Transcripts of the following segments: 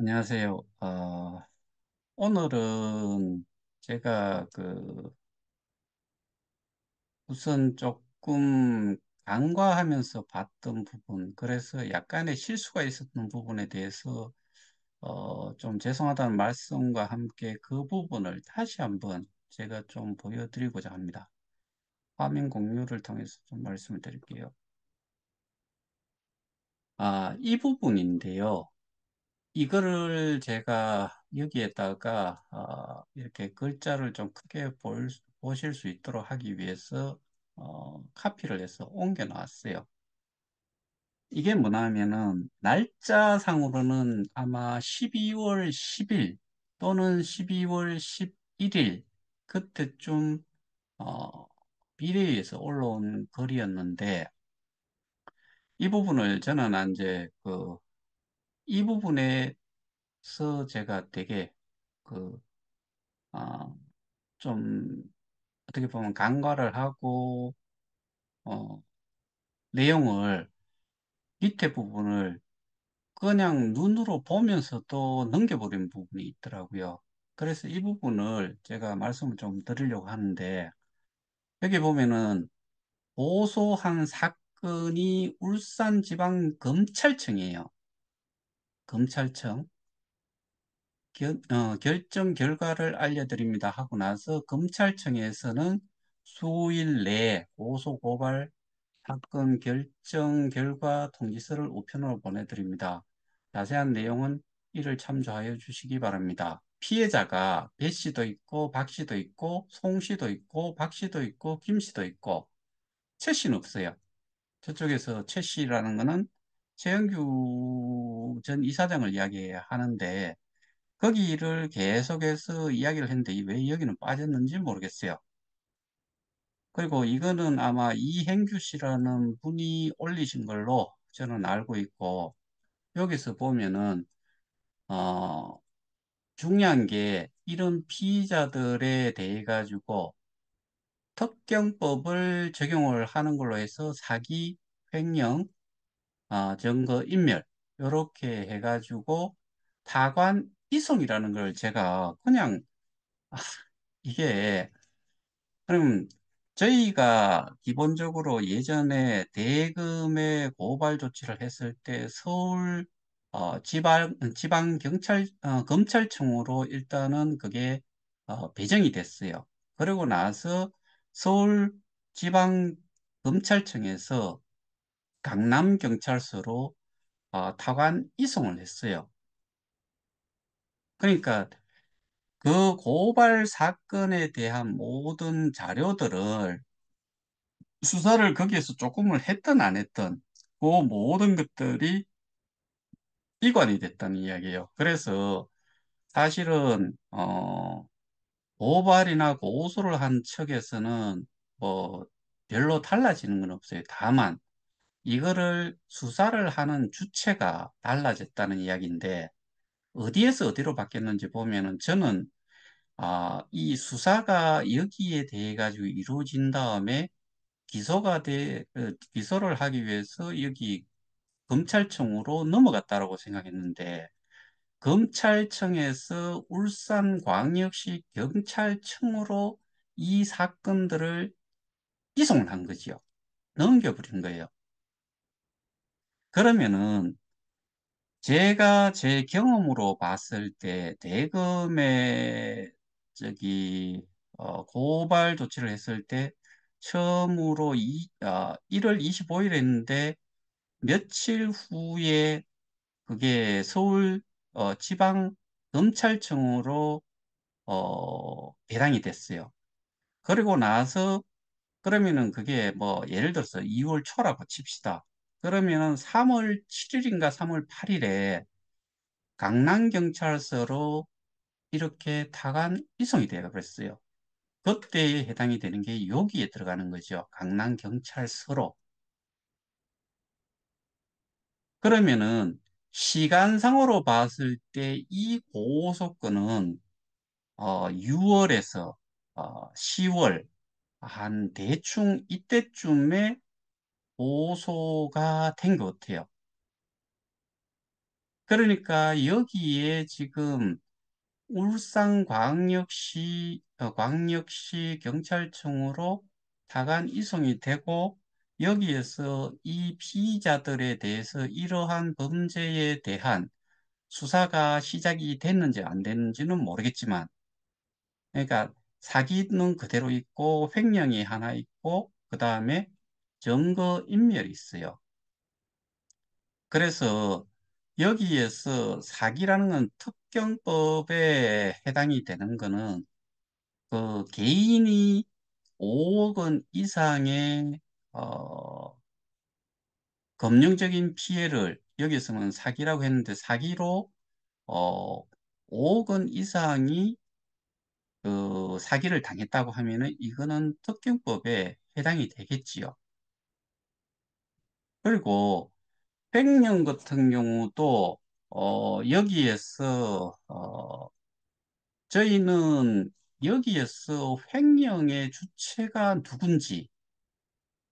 안녕하세요. 오늘은 제가 우선 조금 간과하면서 봤던 부분, 그래서 약간의 실수가 있었던 부분에 대해서 좀 죄송하다는 말씀과 함께 그 부분을 다시 한번 제가 좀 보여드리고자 합니다. 화면 공유를 통해서 좀 말씀을 드릴게요. 이 부분인데요. 이거를 제가 여기에다가 이렇게 글자를 좀 크게 보실 수 있도록 하기 위해서 카피를 해서 옮겨 놨어요. 이게 뭐냐 하면은 날짜상으로는 아마 12월 10일 또는 12월 11일 그때쯤 어, 비례에서 올라온 글이었는데 이 부분을 저는 이제 이 부분에서 제가 되게 그 어, 좀 어떻게 보면 간과를 하고 어, 내용을 밑에 부분을 그냥 눈으로 보면서도 넘겨버린 부분이 있더라고요. 그래서 이 부분을 제가 말씀을 좀 드리려고 하는데 여기 보면은 고소한 사건이 울산지방검찰청이에요. 검찰청. 결정 결과를 알려드립니다 하고 나서 검찰청에서는 수일 내에 고소고발 사건 결정 결과 통지서를 우편으로 보내드립니다. 자세한 내용은 이를 참조하여 주시기 바랍니다. 피해자가 배 씨도 있고 박 씨도 있고 송 씨도 있고 박 씨도 있고 김 씨도 있고 최 씨는 없어요. 저쪽에서 최 씨라는 거는 최영규 전 이사장을 이야기하는데 거기를 계속해서 이야기를 했는데 왜 여기는 빠졌는지 모르겠어요. 그리고 이거는 아마 이행규 씨라는 분이 올리신 걸로 저는 알고 있고, 여기서 보면은, 어, 중요한 게 이런 피의자들에 대해 가지고 특경법을 적용을 하는 걸로 해서 사기, 횡령, 증거 인멸, 이렇게 해가지고 타관 이송이라는 걸 제가 그냥, 아, 이게 그럼 저희가 기본적으로 예전에 대금의 고발 조치를 했을 때 서울 검찰청으로 일단은 그게 배정이 됐어요. 그러고 나서 서울 지방 검찰청에서 강남 경찰서로 타관 이송을 했어요. 그러니까 그 고발 사건에 대한 모든 자료들을 수사를 거기에서 조금을 했든 안 했든 그 모든 것들이 이관이 됐다는 이야기예요. 그래서 사실은 고발이나 고소를 한 측에서는 뭐 별로 달라지는 건 없어요. 다만 이거를 수사를 하는 주체가 달라졌다는 이야기인데 어디에서 어디로 바뀌었는지 보면은 저는 이 수사가 여기에 대해 가지고 이루어진 다음에 기소를 하기 위해서 여기 검찰청으로 넘어갔다라고 생각했는데, 검찰청에서 울산광역시 경찰청으로 이 사건들을 이송을 한 거지요. 넘겨버린 거예요. 그러면은 제가 제 경험으로 봤을 때 대검에 고발 조치를 했을 때 처음으로 1월 25일 했는데 며칠 후에 그게 서울 지방 검찰청으로 배당이 됐어요. 그리고 나서 그러면은 그게 뭐 예를 들어서 2월 초라고 칩시다. 그러면은 3월 7일인가 3월 8일에 강남경찰서로 이렇게 타간 이송이 되어 버렸어요. 그때에 해당이 되는 게 여기에 들어가는 거죠. 강남경찰서로. 그러면은 시간상으로 봤을 때 이 고소건은 6월에서 10월 한 대충 이때쯤에 고소가 된 것 같아요. 그러니까 여기에 지금 광역시 경찰청으로 타관 이송이 되고 여기에서 이 피의자들에 대해서 이러한 범죄에 대한 수사가 시작이 됐는지 안 됐는지는 모르겠지만 그러니까 사기는 그대로 있고 횡령이 하나 있고 그 다음에 증거인멸이 있어요. 그래서 여기에서 사기라는 건 특경법에 해당이 되는 거는 그 개인이 5억 원 이상의 어, 금융적인 피해를 여기서는 사기라고 했는데 사기로 어, 5억 원 이상이 그 사기를 당했다고 하면은 이거는 특경법에 해당이 되겠지요. 그리고 횡령 같은 경우도 여기에서 저희는 여기에서 횡령의 주체가 누군지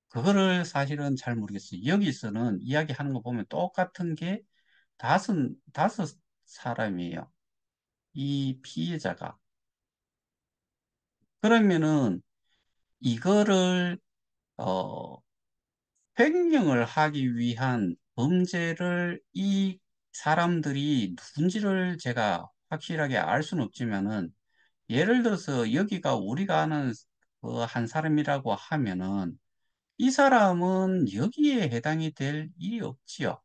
그거를 사실은 잘 모르겠어요. 여기서는 이야기하는 거 보면 똑같은 게 다섯 사람이에요. 이 피해자가. 그러면은 이거를 어, 횡령을 하기 위한 범죄를 이 사람들이 누군지를 제가 확실하게 알 수는 없지만은 예를 들어서 여기가 우리가 아는 그한 사람이라고 하면은 이 사람은 여기에 해당이 될 일이 없지요.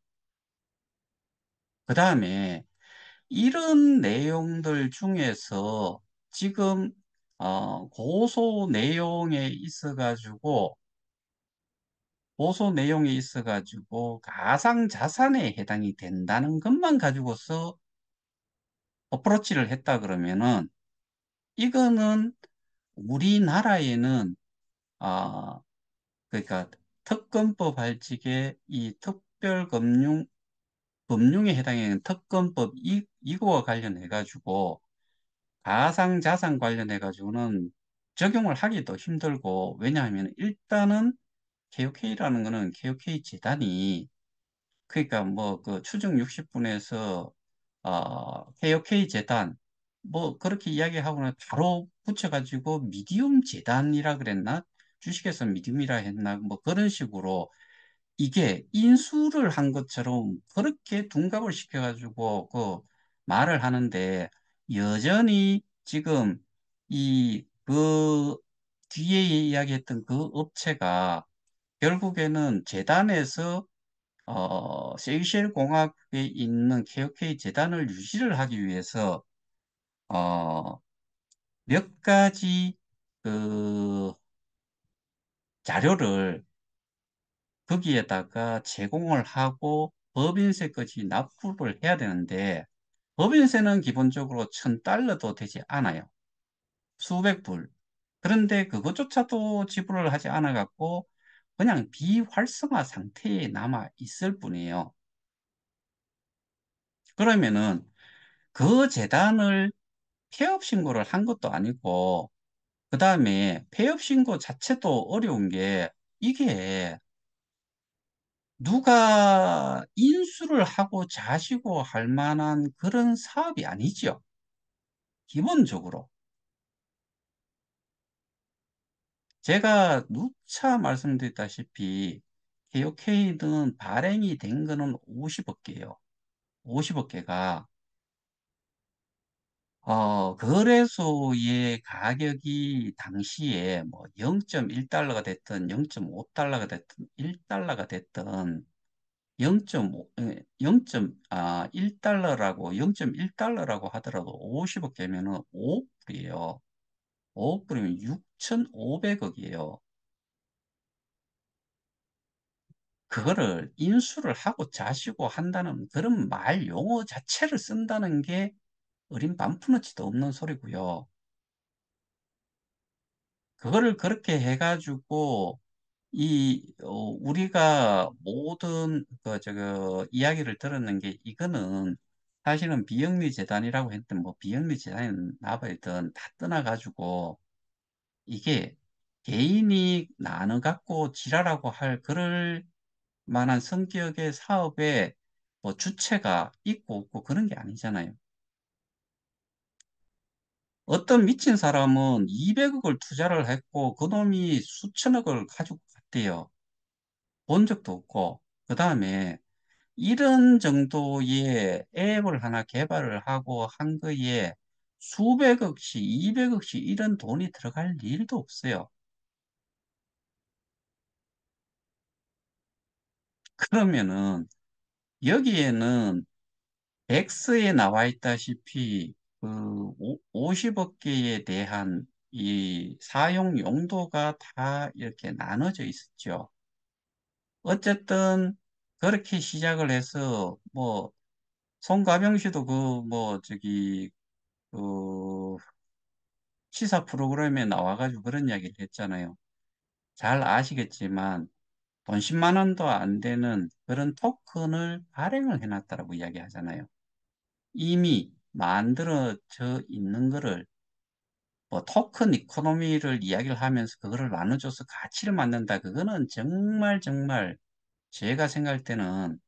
그 다음에 이런 내용들 중에서 지금 고소 내용에 있어가지고 가상자산에 해당이 된다는 것만 가지고서 어프로치를 했다 그러면은 이거는 우리나라에는 아 그러니까 특검법 발칙의 이 금융에 해당하는 특검법 이거와 관련해 가지고 가상자산 관련해 가지고는 적용을 하기도 힘들고 왜냐하면 일단은 KOK라는 거는 KOK 재단이 그러니까 뭐 그 추정 60분에서 KOK 재단 뭐 그렇게 이야기하고는 바로 붙여가지고 미디움 재단이라 그랬나? 주식에서 미디움이라 했나? 뭐 그런 식으로 이게 인수를 한 것처럼 그렇게 둔갑을 시켜가지고 그 말을 하는데 여전히 지금 이 그 뒤에 이야기했던 그 업체가 결국에는 재단에서 세이셸 공화국에 있는 KOK 재단을 유지를 하기 위해서 어, 몇 가지 그 자료를 거기에다가 제공을 하고 법인세까지 납부를 해야 되는데 법인세는 기본적으로 1,000달러도 되지 않아요. 수백 불. 그런데 그것조차도 지불을 하지 않아 갖고 그냥 비활성화 상태에 남아 있을 뿐이에요. 그러면은 그 재단을 폐업 신고를 한 것도 아니고 그 다음에 폐업 신고 자체도 어려운 게 이게 누가 인수를 하고 자시고 할 만한 그런 사업이 아니죠. 기본적으로. 제가 누차 말씀드렸다시피 KOK는 발행이 된 거는 50억 개예요. 50억 개가 거래소의 가격이 당시에 뭐 0.1달러가 됐든 0.5달러가 됐든 1달러가 됐든 0.5, 1달러라고 0.1달러라고 하더라도 50억 개면은 5억 불이에요. 5억 불이면 6,500억이에요. 그거를 인수를 하고 자시고 한다는 그런 말 용어 자체를 쓴다는 게 어린 반푼어치도 없는 소리고요. 그거를 그렇게 해가지고 우리가 모든 이야기를 들었는 게 이거는 사실은 비영리 재단이라고 했던 뭐 비영리 재단이 나발이든 다 떠나가지고 이게 개인이 나눠 갖고 지랄하고 할 그럴 만한 성격의 사업에 뭐 주체가 있고 없고 그런 게 아니잖아요. 어떤 미친 사람은 200억을 투자를 했고 그놈이 수천억을 가지고 갔대요. 본 적도 없고. 그 다음에 이런 정도의 앱을 하나 개발을 하고 한 거에 수백억씩, 200억씩 이런 돈이 들어갈 일도 없어요. 그러면은 여기에는 X에 나와 있다시피 그 50억 개에 대한 이 사용 용도가 다 이렇게 나눠져 있었죠. 어쨌든 그렇게 시작을 해서 뭐 송가병 씨도 그 뭐 저기 그 시사 프로그램에 나와가지고 그런 이야기를 했잖아요. 잘 아시겠지만 돈 10만 원도 안 되는 그런 토큰을 발행을 해놨다라고 이야기하잖아요. 이미 만들어져 있는 거를 뭐 토큰 이코노미를 이야기를 하면서 그거를 나눠줘서 가치를 만든다. 그거는 정말 정말 제가 생각할 때는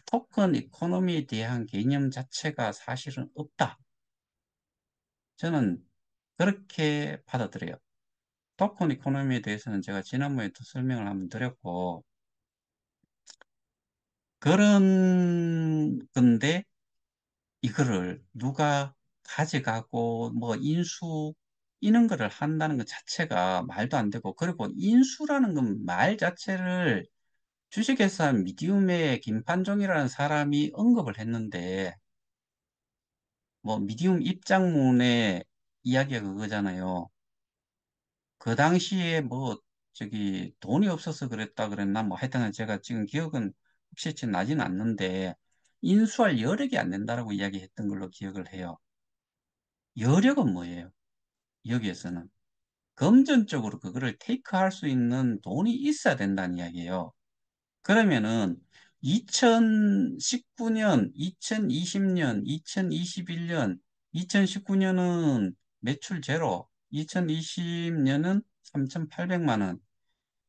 토큰 이코노미에 대한 개념 자체가 사실은 없다. 저는 그렇게 받아들여요. 토큰 이코노미에 대해서는 제가 지난번에도 설명을 한번 드렸고, 그런 건데, 이거를 누가 가져가고, 뭐, 인수, 이런 거를 한다는 것 자체가 말도 안 되고, 그리고 인수라는 건 말 자체를 주식회사 미디움의 김판종이라는 사람이 언급을 했는데, 뭐, 미디움 입장문의 이야기가 그거잖아요. 그 당시에 뭐, 저기, 돈이 없어서 그랬다 그랬나? 뭐, 하여튼 제가 지금 기억은 확실치 나진 않는데, 인수할 여력이 안 된다라고 이야기했던 걸로 기억을 해요. 여력은 뭐예요? 여기에서는. 금전적으로 그거를 테이크할 수 있는 돈이 있어야 된다는 이야기예요. 그러면은 2019년, 2020년, 2021년, 2019년은 매출 제로, 2020년은 3,800만 원.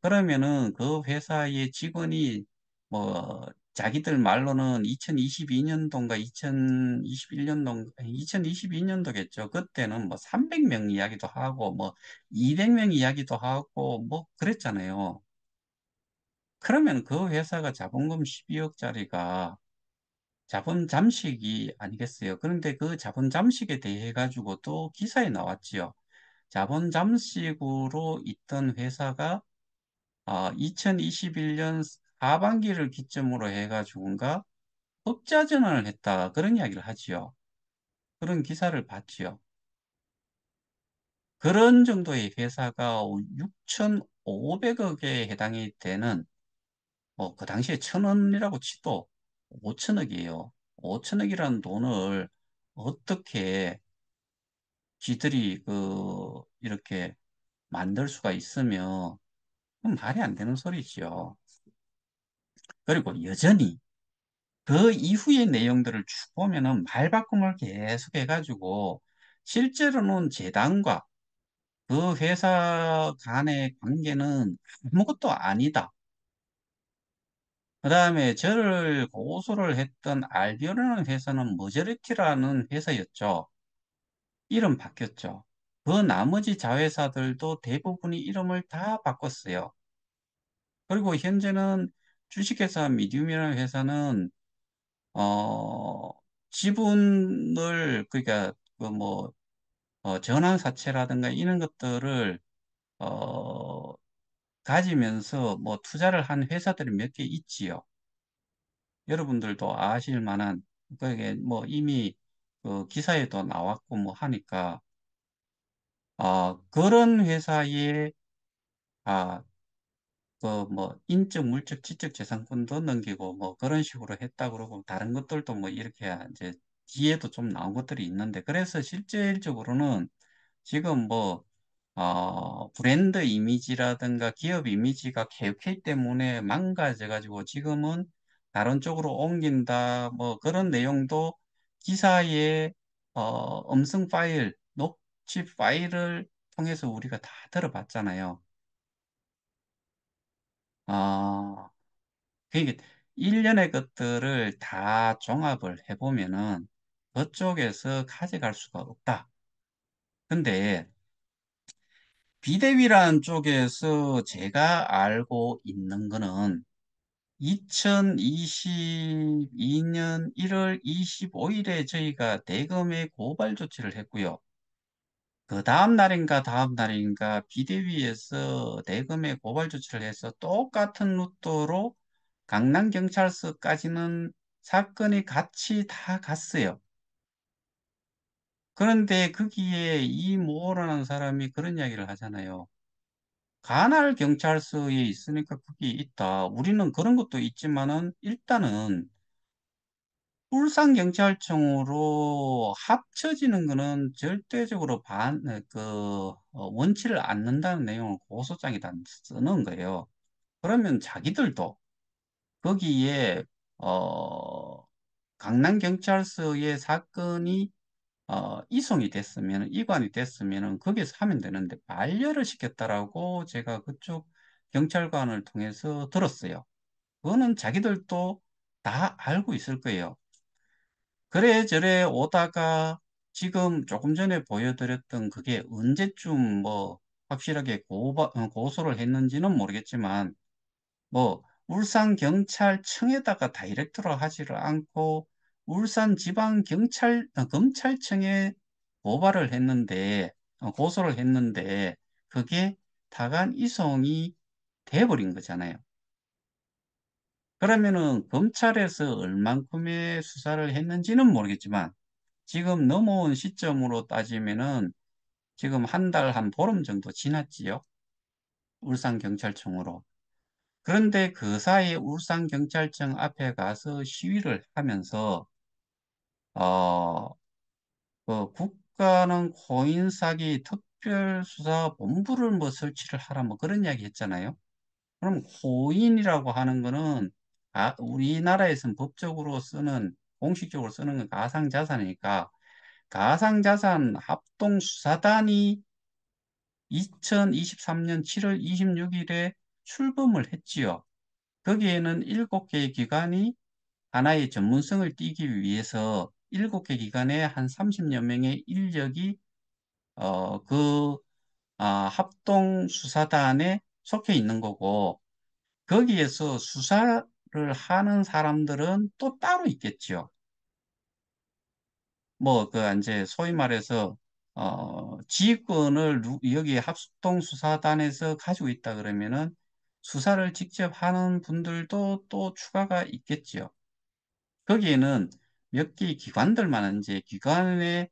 그러면은 그 회사의 직원이 뭐 자기들 말로는 2022년도인가 2021년도, 2022년도겠죠. 그때는 뭐 300명 이야기도 하고 뭐 200명 이야기도 하고 뭐 그랬잖아요. 그러면 그 회사가 자본금 12억짜리가 자본 잠식이 아니겠어요. 그런데 그 자본 잠식에 대해 가지고 또 기사에 나왔지요. 자본 잠식으로 있던 회사가 2021년 하반기를 기점으로 해가지고인가 흑자 전환을 했다. 그런 이야기를 하지요. 그런 기사를 봤지요. 그런 정도의 회사가 6,500억에 해당이 되는 뭐 그 당시에 1,000원이라고 치도 5천억이에요. 5천억이라는 돈을 어떻게 쥐들이 이렇게 만들 수가 있으며 그건 말이 안 되는 소리지요. 그리고 여전히 그 이후의 내용들을 쭉 보면은 말바꿈을 계속 해가지고 실제로는 재단과 그 회사 간의 관계는 아무것도 아니다. 그 다음에 저를 고소를 했던 알비오라는 회사는 머저리티라는 회사였죠. 이름 바뀌었죠. 그 나머지 자회사들도 대부분이 이름을 다 바꿨어요. 그리고 현재는 주식회사 미디움이라는 회사는 어, 지분을, 그러니까, 전환사채라든가 이런 것들을, 어, 가지면서 뭐 투자를 한 회사들이 몇 개 있지요. 여러분들도 아실 만한, 그게 뭐 이미 그 기사에도 나왔고 뭐 하니까, 그런 회사에, 아, 인적, 물적, 지적 재산권도 넘기고 뭐 그런 식으로 했다 그러고 다른 것들도 뭐 이렇게 이제 뒤에도 좀 나온 것들이 있는데 그래서 실질적으로는 지금 브랜드 이미지라든가 기업 이미지가 KK 때문에 망가져가지고 지금은 다른 쪽으로 옮긴다 뭐 그런 내용도 기사에 음성 파일, 녹취 파일을 통해서 우리가 다 들어봤잖아요. 아, 그게 일련의 것들을 다 종합을 해보면은 그쪽에서 가져갈 수가 없다. 근데 비대위라는 쪽에서 제가 알고 있는 거는 2022년 1월 25일에 저희가 대검에 고발 조치를 했고요. 그 다음 날인가 다음 날인가 비대위에서 대검에 고발 조치를 해서 똑같은 루트로 강남경찰서까지는 사건이 같이 다 갔어요. 그런데 거기에 이모라는 사람이 그런 이야기를 하잖아요. 관할 경찰서에 있으니까 그게 있다. 우리는 그런 것도 있지만은 일단은 울산경찰청으로 합쳐지는 거는 절대적으로 원치를 않는다는 내용을 고소장에다 쓰는 거예요. 그러면 자기들도 거기에, 어, 강남경찰서의 사건이, 이송이 됐으면, 이관이 됐으면 거기서 하면 되는데 반려를 시켰다라고 제가 그쪽 경찰관을 통해서 들었어요. 그거는 자기들도 다 알고 있을 거예요. 그래, 저래 오다가 지금 조금 전에 보여드렸던 그게 언제쯤 뭐 확실하게 고소를 했는지는 모르겠지만 뭐 울산경찰청에다가 다이렉트로 하지를 않고 검찰청에 고발을 했는데, 고소를 했는데 그게 다간 이송이 돼버린 거잖아요. 그러면은 검찰에서 얼만큼의 수사를 했는지는 모르겠지만 지금 넘어온 시점으로 따지면은 지금 한 달, 한 보름 정도 지났지요. 울산경찰청으로. 그런데 그 사이에 울산경찰청 앞에 가서 시위를 하면서, 어, 그 국가는 코인사기 특별수사본부를 뭐 설치를 하라 뭐 그런 이야기 했잖아요. 그럼 코인이라고 하는 거는 우리나라에서는 법적으로 쓰는, 공식적으로 쓰는 건 가상자산이니까 가상자산 합동수사단이 2023년 7월 26일에 출범을 했지요. 거기에는 7개의 기관이 하나의 전문성을 띠기 위해서 7개 기관에 한 30여 명의 인력이 그 합동수사단에 속해 있는 거고 거기에서 수사를 하는 사람들은 또 따로 있겠지요. 뭐, 이제, 소위 말해서, 지휘권을 여기 합동수사단에서 가지고 있다 그러면은 수사를 직접 하는 분들도 또 추가가 있겠지요. 거기에는 몇 개의 기관들만 이제 기관의,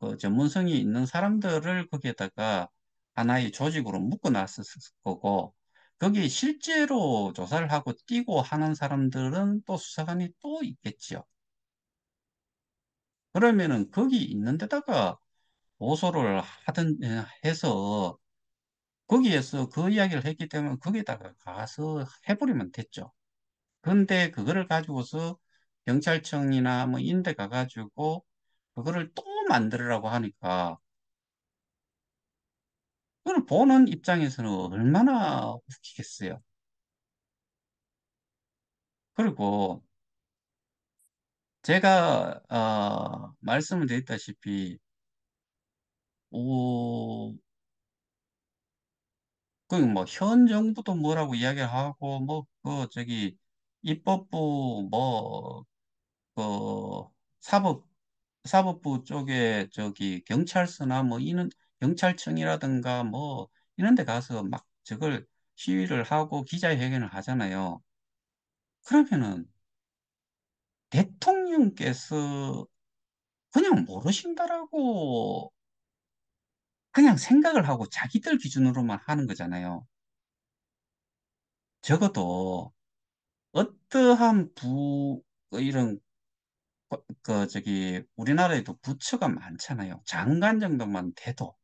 그 전문성이 있는 사람들을 거기에다가 하나의 조직으로 묶어놨을 거고, 거기 실제로 조사를 하고 뛰고 하는 사람들은 또 수사관이 또 있겠지요. 그러면은 거기 있는 데다가 보소를 해서 거기에서 그 이야기를 했기 때문에 거기다가 가서 해버리면 됐죠. 그런데 그거를 가지고서 경찰청이나 뭐 인대 가가지고 그거를 또 만들으라고 하니까 그걸 보는 입장에서는 얼마나 웃기겠어요. 그리고 제가 말씀을 드렸다시피 오, 현 정부도 뭐라고 이야기를 하고, 입법부, 그, 사법, 사법부 쪽에, 경찰서나 경찰청이라든가 이런 데 가서 막 저걸 시위를 하고 기자회견을 하잖아요. 그러면은 대통령께서 그냥 모르신다라고 그냥 생각을 하고 자기들 기준으로만 하는 거잖아요. 적어도 어떠한 이런, 우리나라에도 부처가 많잖아요. 장관 정도만 돼도.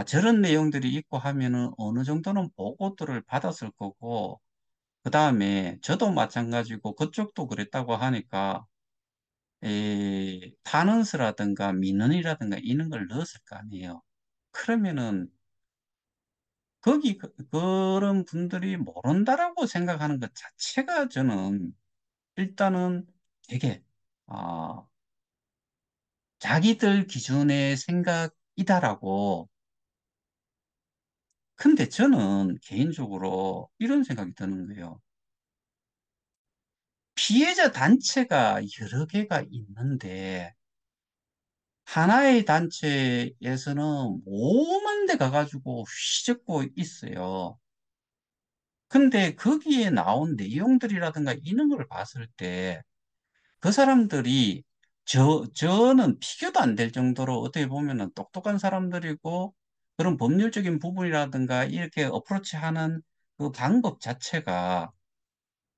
저런 내용들이 있고 하면은 어느 정도는 보고들을 받았을 거고, 그 다음에 저도 마찬가지고 그쪽도 그랬다고 하니까, 탄원서라든가 민원이라든가 이런 걸 넣었을 거 아니에요. 그러면은 그런 분들이 모른다라고 생각하는 것 자체가 저는 일단은 되게, 아, 자기들 기준의 생각이다라고. 근데 저는 개인적으로 이런 생각이 드는 거예요. 피해자 단체가 여러 개가 있는데, 하나의 단체에서는 오만 대 가가지고 휘젓고 있어요. 근데 거기에 나온 내용들이라든가 이런 걸 봤을 때, 그 사람들이 저는 비교도 안 될 정도로 어떻게 보면은 똑똑한 사람들이고 그런 법률적인 부분이라든가 이렇게 어프로치 하는 그 방법 자체가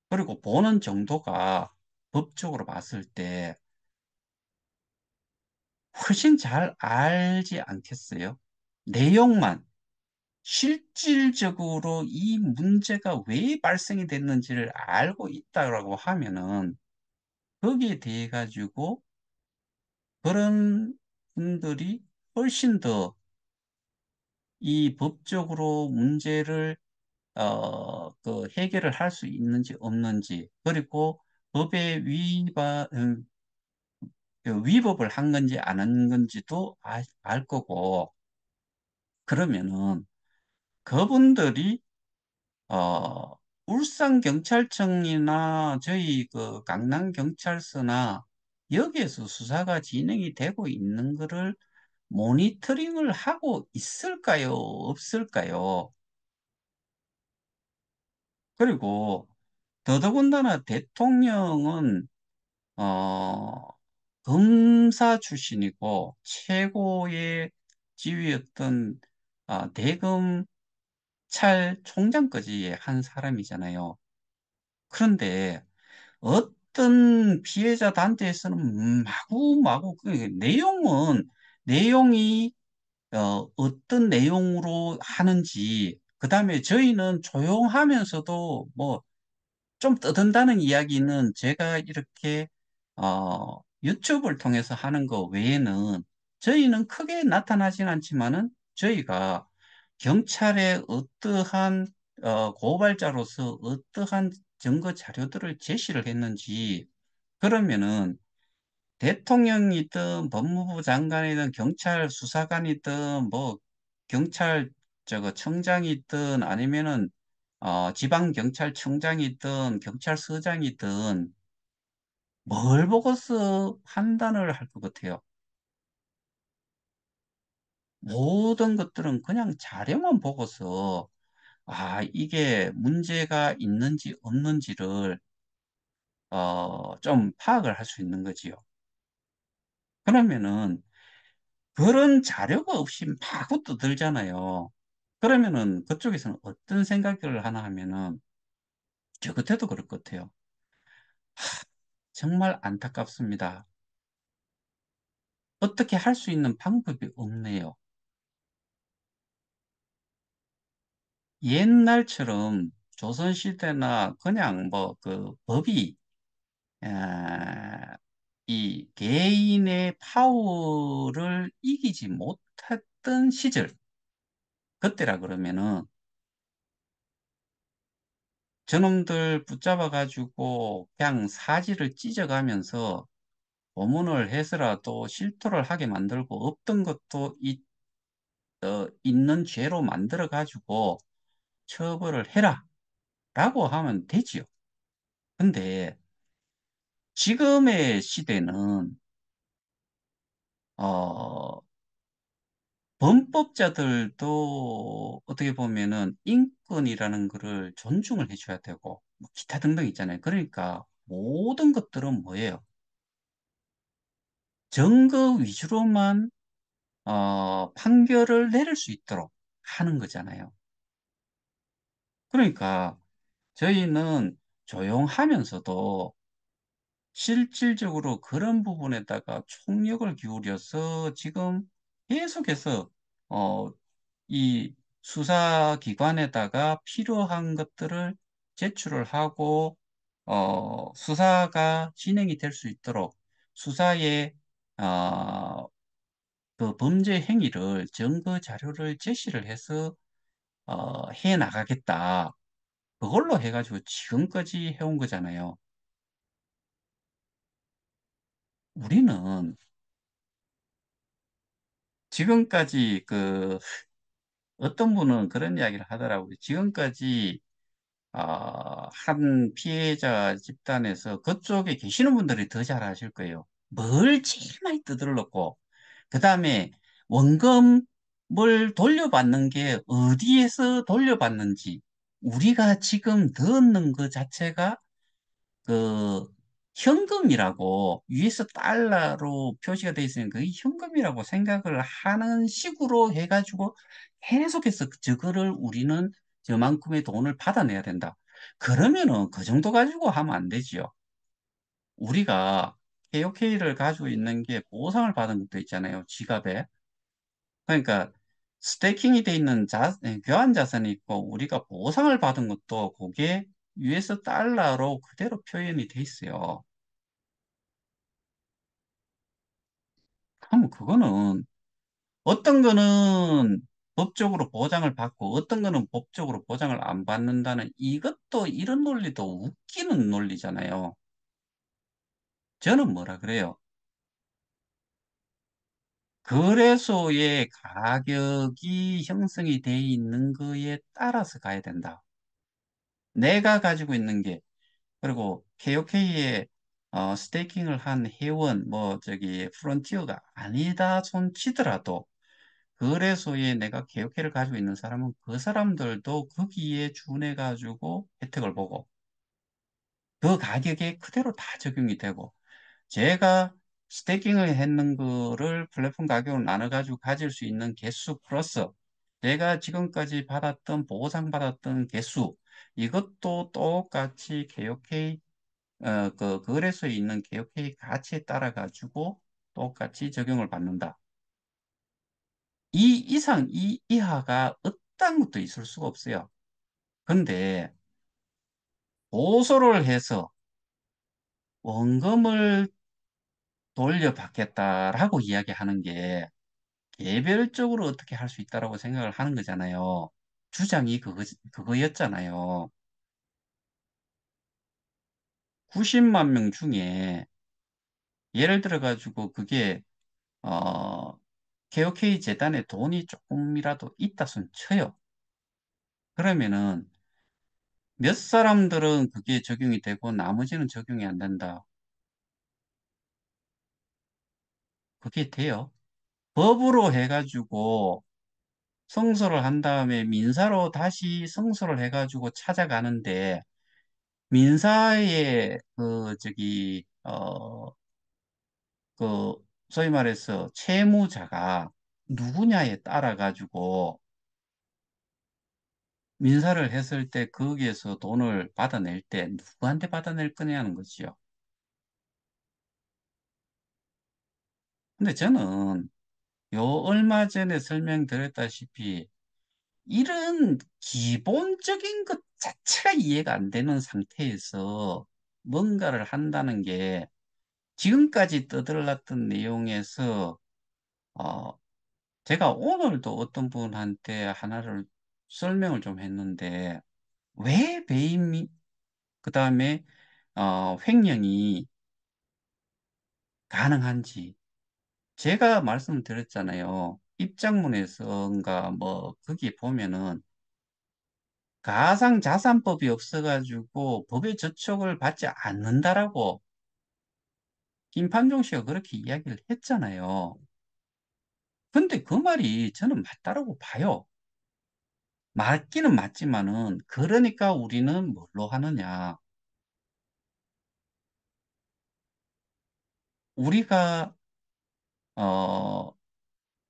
그리고 보는 정도가 법적으로 봤을 때 훨씬 잘 알지 않겠어요? 내용만 실질적으로 이 문제가 왜 발생이 됐는지를 알고 있다라고 하면은 거기에 대해 가지고 그런 분들이 훨씬 더 이 법적으로 문제를 그 해결을 할 수 있는지 없는지 그리고 법에 그 위법을 한 건지 안 한 건지도 알 거고 그러면은 그분들이 어, 울산경찰청이나 저희 그 강남경찰서나 여기에서 수사가 진행이 되고 있는 거를 모니터링을 하고 있을까요? 없을까요? 그리고 더더군다나 대통령은 어, 검사 출신이고 최고의 지위였던 대검찰 총장까지 한 사람이잖아요. 그런데 어떤 피해자 단체에서는 마구마구 그 내용이 어떤 내용으로 하는지, 그 다음에 저희는 조용하면서도 뭐 좀 떠든다는 이야기는 제가 이렇게 유튜브를 통해서 하는 거 외에는 저희는 크게 나타나진 않지만은 저희가 경찰에 어떠한 고발자로서 어떠한 증거 자료들을 제시를 했는지 그러면은 대통령이든 법무부 장관이든 경찰 수사관이든 뭐 경찰 저거 청장이든 아니면은 지방경찰청장이든 경찰서장이든 뭘 보고서 판단을 할 것 같아요. 모든 것들은 그냥 자료만 보고서 이게 문제가 있는지 없는지를 좀 파악을 할 수 있는 거지요. 그러면은 그런 자료가 없이 마구 떠들잖아요. 그러면은 그쪽에서는 어떤 생각을 하나 하면은 저 끝에도 그럴 것 같아요. 정말 안타깝습니다. 어떻게 할 수 있는 방법이 없네요. 옛날처럼 조선시대나 그냥 뭐 그 법이 아, 이 개인의 파워를 이기지 못했던 시절 그때라 그러면은 저놈들 붙잡아 가지고 그냥 사지를 찢어가면서 고문을 해서라도 실토를 하게 만들고 없던 것도 있는 죄로 만들어 가지고 처벌을 해라 라고 하면 되지요. 근데 지금의 시대는 어, 범법자들도 어떻게 보면은 인권이라는 거를 존중을 해줘야 되고 뭐 기타 등등 있잖아요. 그러니까 모든 것들은 뭐예요? 증거 위주로만 판결을 내릴 수 있도록 하는 거잖아요. 그러니까 저희는 조용하면서도 실질적으로 그런 부분에다가 총력을 기울여서 지금 계속해서 어, 이 수사기관에다가 필요한 것들을 제출을 하고 수사가 진행이 될 수 있도록 수사에 어, 그 범죄 행위를 증거 자료를 제시를 해서 해 나가겠다. 그걸로 해가지고 지금까지 해온 거잖아요. 우리는 지금까지 어떤 분은 그런 이야기를 하더라고요. 지금까지 한 피해자 집단에서 그쪽에 계시는 분들이 더 잘 아실 거예요. 뭘 제일 많이 떠들었고, 그 다음에 원금을 돌려받는 게 어디에서 돌려받는지, 우리가 지금 넣는 그 자체가 그 현금이라고 위에서 달러로 표시가 돼 있으면 그게 현금이라고 생각을 하는 식으로 해가지고 계속해서 저거를 우리는 저만큼의 돈을 받아내야 된다. 그러면은 그 정도 가지고 하면 안 되지요. 우리가 KOK를 가지고 있는 게 보상을 받은 것도 있잖아요. 지갑에. 그러니까 스테이킹이 돼 있는 교환 자산이 있고 우리가 보상을 받은 것도 그게 US 달러로 그대로 표현이 돼 있어요. 그럼 그거는 어떤 거는 법적으로 보장을 받고 어떤 거는 법적으로 보장을 안 받는다는 이것도 이런 논리도 웃기는 논리잖아요. 저는 뭐라 그래요? 거래소의 가격이 형성이 돼 있는 거에 따라서 가야 된다. 내가 가지고 있는 게 그리고 KOK에 스테이킹을 한 회원 프론티어가 아니다 손 치더라도 거래소에 내가 KOK를 가지고 있는 사람은 그 사람들도 거기에 준해 가지고 혜택을 보고 그 가격에 그대로 다 적용이 되고 제가 스테이킹을 했는 거를 플랫폼 가격으로 나눠 가지고 가질 수 있는 개수 플러스 내가 지금까지 받았던 보상받았던 개수 이것도 똑같이 KOK 그 거래소에 있는 개혁회의 가치에 따라 가지고 똑같이 적용을 받는다. 이 이상, 이 이하가 어떤 것도 있을 수가 없어요. 근데 고소를 해서 원금을 돌려받겠다라고 이야기하는 게 개별적으로 어떻게 할 수 있다라고 생각을 하는 거잖아요. 주장이 그거였잖아요. 90만 명 중에 예를 들어 가지고 그게 어, KOK 재단에 돈이 조금이라도 있다 손 쳐요. 그러면은 몇 사람들은 그게 적용이 되고 나머지는 적용이 안 된다. 그게 돼요. 법으로 해가지고 성소를 한 다음에 민사로 다시 성소를 해가지고 찾아가는데 민사의 그 소위 말해서 채무자가 누구냐에 따라 가지고 민사를 했을 때 거기에서 돈을 받아낼 때 누구한테 받아낼 거냐는 거지요. 근데 저는 요 얼마 전에 설명드렸다시피 이런 기본적인 것 자체가 이해가 안 되는 상태에서 뭔가를 한다는 게 지금까지 떠들었던 내용에서 어, 제가 오늘도 어떤 분한테 하나를 설명을 좀 했는데 왜 배임이 그다음에 횡령이 가능한지 제가 말씀드렸잖아요. 입장문에서인가 거기 보면은 가상자산법이 없어가지고 법의 저촉을 받지 않는다라고 김판종 씨가 그렇게 이야기를 했잖아요. 근데 그 말이 저는 맞다라고 봐요. 맞기는 맞지만은 그러니까 우리는 뭘로 하느냐. 우리가 어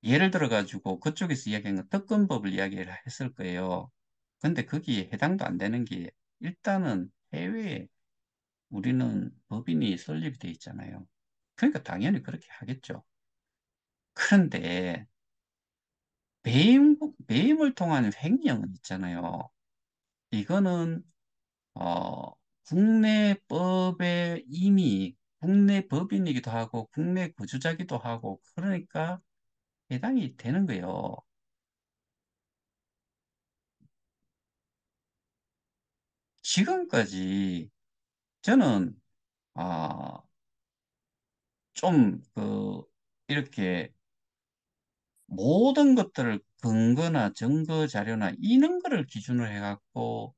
예를 들어 가지고 그쪽에서 이야기한 건 특검법을 이야기를 했을 거예요. 근데 거기에 해당도 안 되는 게 일단은 해외에 우리는 법인이 설립이 돼 있잖아요. 그러니까 당연히 그렇게 하겠죠. 그런데 배임을 통한 횡령은 있잖아요. 이거는 어, 국내 법에 이미 국내 법인이기도 하고 국내 거주자기도 하고 그러니까 해당이 되는 거예요. 지금까지 저는 아, 좀 이렇게 모든 것들을 근거나 증거 자료나 이런 거를 기준으로 해갖고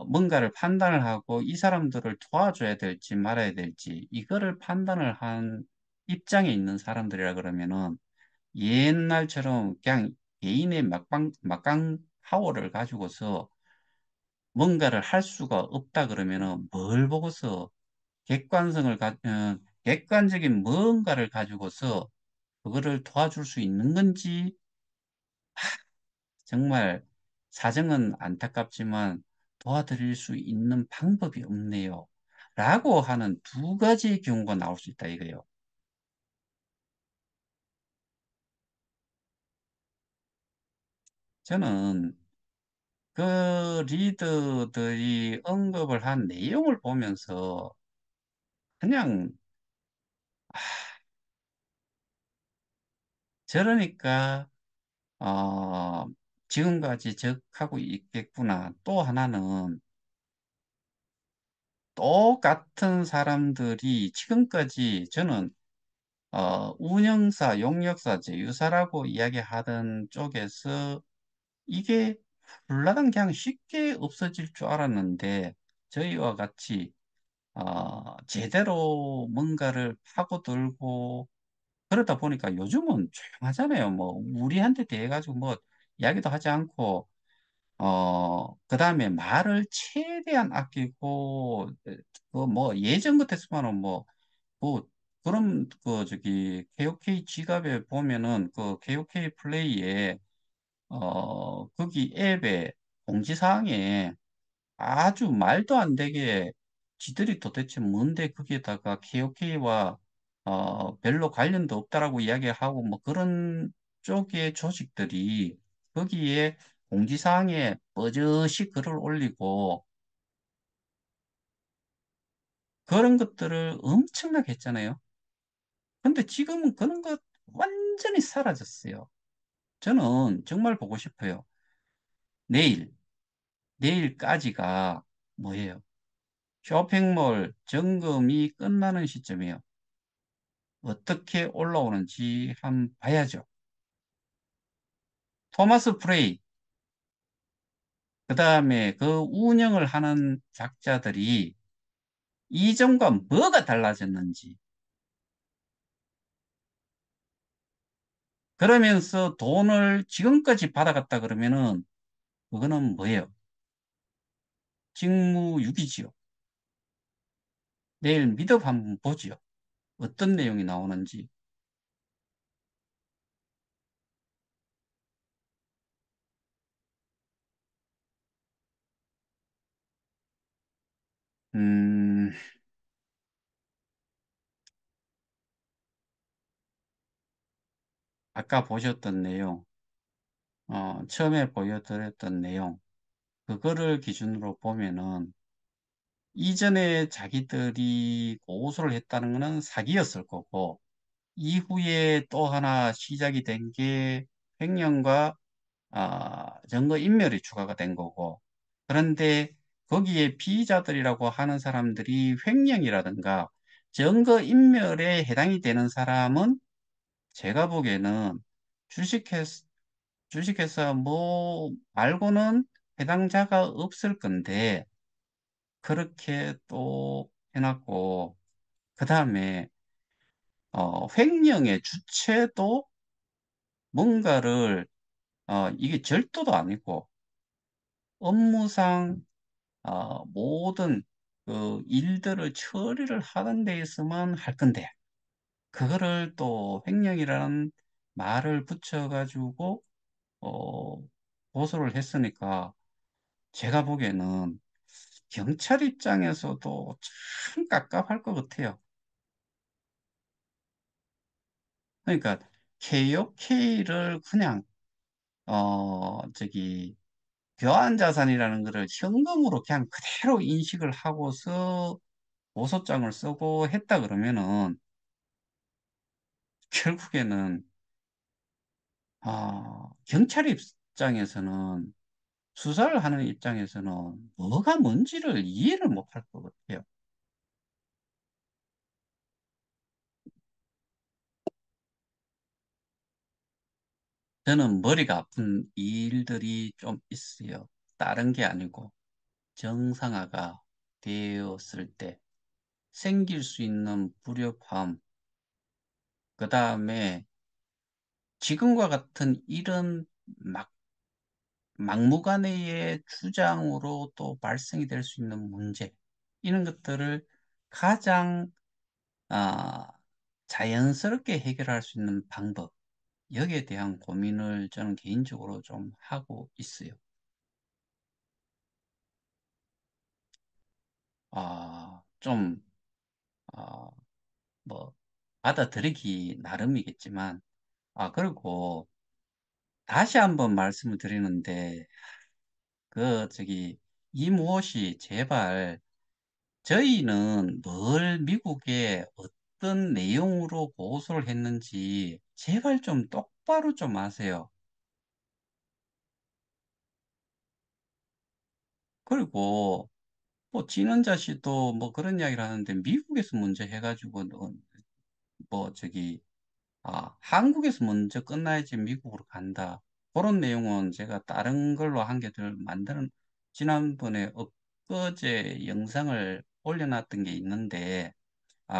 뭔가를 판단을 하고 이 사람들을 도와줘야 될지 말아야 될지 이거를 판단을 한 입장에 있는 사람들이라 그러면은 옛날처럼 그냥 개인의 막강 파워를 가지고서 뭔가를 할 수가 없다 그러면은 뭘 보고서 객관적인 뭔가를 가지고서 그거를 도와줄 수 있는 건지 정말 사정은 안타깝지만 도와드릴 수 있는 방법이 없네요. 라고 하는 두 가지 경우가 나올 수 있다 이거예요. 저는 그 리더들이 언급을 한 내용을 보면서 그냥 저러니까 어, 지금까지 적하고 있겠구나. 또 하나는 똑같은 사람들이 지금까지 저는 운영사, 용역사, 제휴사라고 이야기하던 쪽에서 이게 훌라당 그냥 쉽게 없어질 줄 알았는데 저희와 같이 제대로 뭔가를 파고들고 그러다 보니까 요즘은 조용하잖아요. 뭐 우리한테 대해 가지고 뭐 이야기도 하지 않고 그다음에 말을 최대한 아끼고 그 뭐 예전 같았으면은 뭐 그럼 그 저기 KOK 지갑에 보면은 그 KOK 플레이에 거기 앱에 공지사항에 아주 말도 안 되게 지들이 도대체 뭔데 거기에다가 KOK와 별로 관련도 없다라고 이야기하고 뭐 그런 쪽의 조직들이 거기에 공지사항에 버젓이 글을 올리고 그런 것들을 엄청나게 했잖아요. 근데 지금은 그런 것 완전히 사라졌어요. 저는 정말 보고 싶어요. 내일, 내일까지가 뭐예요? 쇼핑몰 점검이 끝나는 시점이에요. 어떻게 올라오는지 한번 봐야죠. 토마스 프레이, 그 다음에 그 운영을 하는 작자들이 이전과 뭐가 달라졌는지, 그러면서 돈을 지금까지 받아갔다 그러면은 그거는 뭐예요? 직무유기지요. 내일 미드업 한번 보지요. 어떤 내용이 나오는지. 음, 아까 보셨던 내용, 처음에 보여드렸던 내용, 그거를 기준으로 보면은 이전에 자기들이 고소를 했다는 것은 사기였을 거고, 이후에 또 하나 시작이 된 게 횡령과 증거인멸이 추가가 된 거고, 그런데 거기에 피의자들이라고 하는 사람들이 횡령이라든가 증거인멸에 해당이 되는 사람은 제가 보기에는 주식회사, 주식회사 뭐 말고는 해당자가 없을 건데, 그렇게 또 해놨고, 그 다음에, 횡령의 주체도 뭔가를, 이게 절도도 아니고, 업무상, 모든 그 일들을 처리를 하는 데 있어만 할 건데, 그거를 또 횡령이라는 말을 붙여가지고, 어, 고소를 했으니까, 제가 보기에는 경찰 입장에서도 참 깝깝할 것 같아요. 그러니까 KOK를 그냥 저기 교환자산이라는 거를 현금으로 그냥 그대로 인식을 하고서 고소장을 쓰고 했다 그러면은 결국에는 경찰 입장에서는 수사를 하는 입장에서는 뭐가 뭔지를 이해를 못할 것 같아요. 저는 머리가 아픈 일들이 좀 있어요. 다른 게 아니고 정상화가 되었을 때 생길 수 있는 불협화음, 그 다음에 지금과 같은 이런 막, 막무가내의 주장으로 또 발생이 될 수 있는 문제, 이런 것들을 가장 아, 자연스럽게 해결할 수 있는 방법, 여기에 대한 고민을 저는 개인적으로 좀 하고 있어요. 좀, 아, 뭐, 받아들이기 나름이겠지만, 그리고 다시 한번 말씀을 드리는데, 이모 씨, 제발, 저희는 뭘 미국에 어떤 내용으로 고소를 했는지, 제발 좀 똑바로 좀 아세요. 그리고, 뭐, 진원자 씨도 뭐 그런 이야기를 하는데, 미국에서 먼저 해가지고, 뭐, 한국에서 먼저 끝나야지 미국으로 간다. 그런 내용은 제가 다른 걸로 한 개들 지난번에 엊그제 영상을 올려놨던 게 있는데,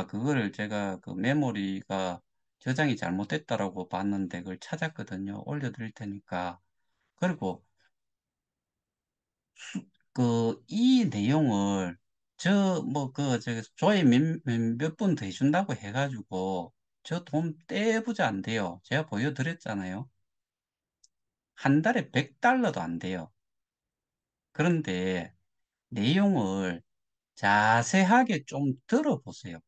그거를 제가 그 메모리가 저장이 잘못됐다라고 봤는데, 그걸 찾았거든요. 올려드릴 테니까. 그리고, 이 내용을, 조회 몇 분 더 해준다고 해가지고, 저 돈 떼부자 안 돼요. 제가 보여드렸잖아요. 한 달에 100달러도 안 돼요. 그런데 내용을 자세하게 좀 들어보세요.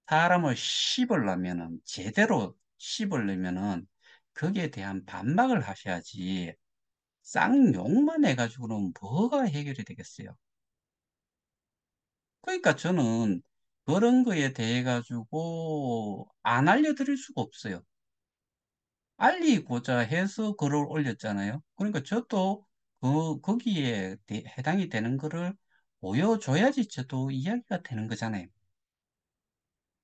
사람을 씹으려면은, 제대로 씹으려면은, 거기에 대한 반박을 하셔야지, 쌍욕만 해가지고는 뭐가 해결이 되겠어요? 그러니까 저는 그런 거에 대해 가지고 안 알려드릴 수가 없어요. 알리고자 해서 글을 올렸잖아요. 그러니까 저도 거기에 해당이 되는 거를 보여줘야지 저도 이야기가 되는 거잖아요.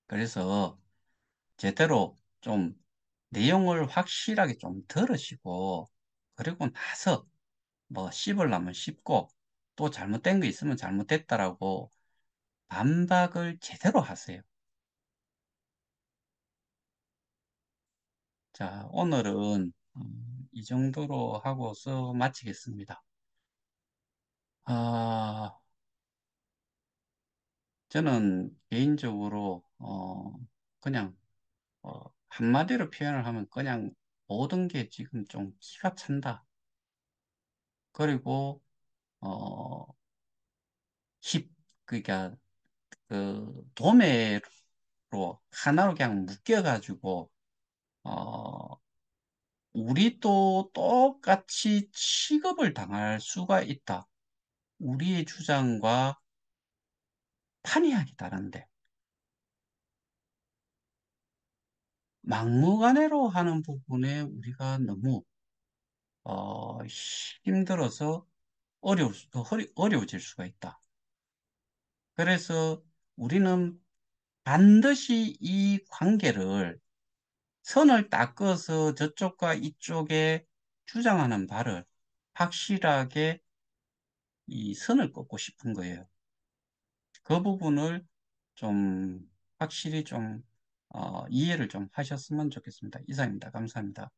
그래서 제대로 좀 내용을 확실하게 좀 들으시고, 그리고 나서 뭐 씹으려면 씹고, 또 잘못된 거 있으면 잘못됐다라고 반박을 제대로 하세요. 자, 오늘은 이 정도로 하고서 마치겠습니다. 아, 저는 개인적으로 그냥 한마디로 표현을 하면 그냥 모든 게 지금 좀 기가 찬다. 그리고 어, 그러니까 도매로 하나로 그냥 묶여가지고 어, 우리도 똑같이 취급을 당할 수가 있다. 우리의 주장과 판이하기 다른데. 막무가내로 하는 부분에 우리가 너무 힘들어서 어려워질 수가 있다. 그래서 우리는 반드시 이 관계를 선을 딱 그어서 저쪽과 이쪽에 주장하는 바를 확실하게 이 선을 긋고 싶은 거예요. 그 부분을 좀 확실히 좀 이해를 좀 하셨으면 좋겠습니다. 이상입니다. 감사합니다.